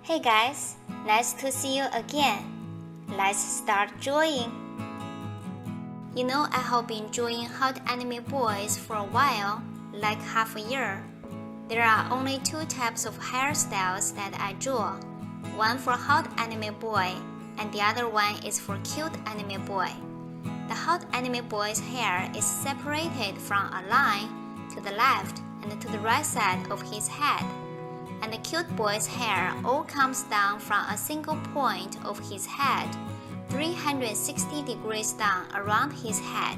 Hey guys, nice to see you again. Let's start drawing. You know, I have been drawing hot anime boys for a while, like half a year. There are only two types of hairstyles that I draw. One for hot anime boy, and the other one is for cute anime boy. The hot anime boy's hair is separated from a line to the left and to the right side of his head. And the cute boy's hair all comes down from a single point of his head, 360 degrees down around his head.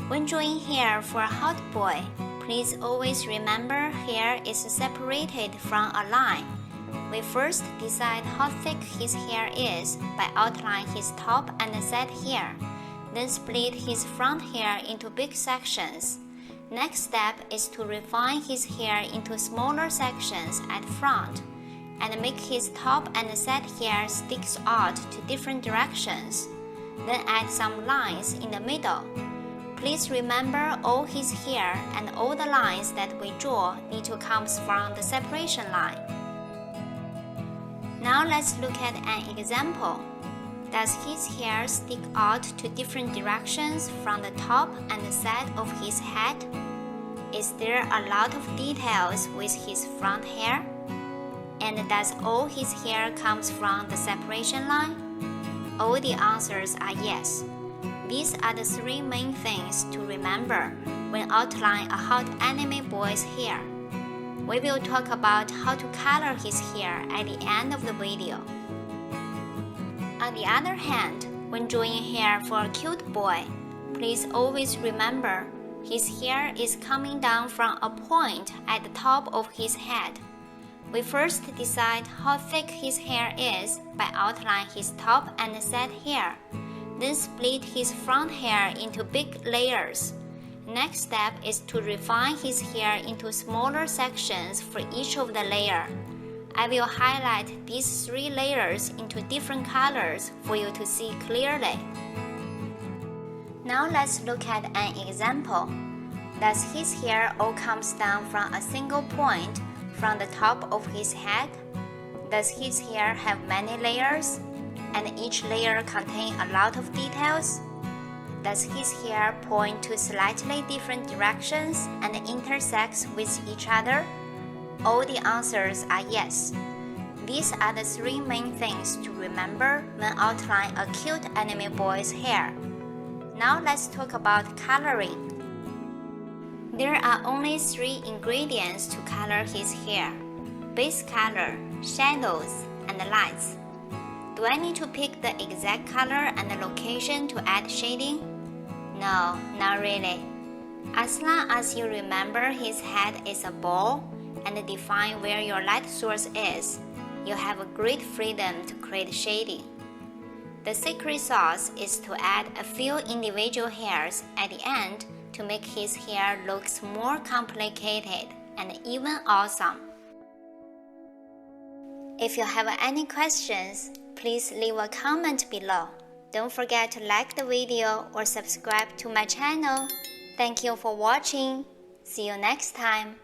When drawing hair for a hot boy, please always remember hair is separated from a line. We first decide how thick his hair is by outlining his top and side hair, then split his front hair into big sections. Next step is to refine his hair into smaller sections at front and make his top and side hair sticks out to different directions. Then add some lines in the middle. Please remember all his hair and all the lines that we draw need to come from the separation line. Now let's look at an example. Does his hair stick out to different directions from the top and the side of his head? Is there a lot of details with his front hair? And does all his hair comes from the separation line? All the answers are yes. These are the three main things to remember when outlining a hot anime boy's hair. We will talk about how to color his hair at the end of the video. On the other hand, when drawing hair for a cute boy, please always remember his hair is coming down from a point at the top of his head. We first decide how thick his hair is by outlining his top and side hair, then split his front hair into big layers. Next step is to refine his hair into smaller sections for each of the layers. I will highlight these three layers into different colors for you to see clearly. Now let's look at an example. Does his hair all comes down from a single point from the top of his head? Does his hair have many layers? And each layer contain a lot of details? Does his hair point to slightly different directions and intersect with each other? All the answers are yes. These are the three main things to remember when outlining a cute anime boy's hair. Now let's talk about coloring. There are only three ingredients to color his hair: base color, shadows, and lights. Do I need to pick the exact color and the location to add shading? No, not really. As long as you remember his head is a ball and define where your light source is, you have a great freedom to create shading. The secret sauce is to add a few individual hairs at the end to make his hair look more complicated and even awesome. If you have any questions, please leave a comment below. Don't forget to like the video or subscribe to my channel. Thank you for watching. See you next time.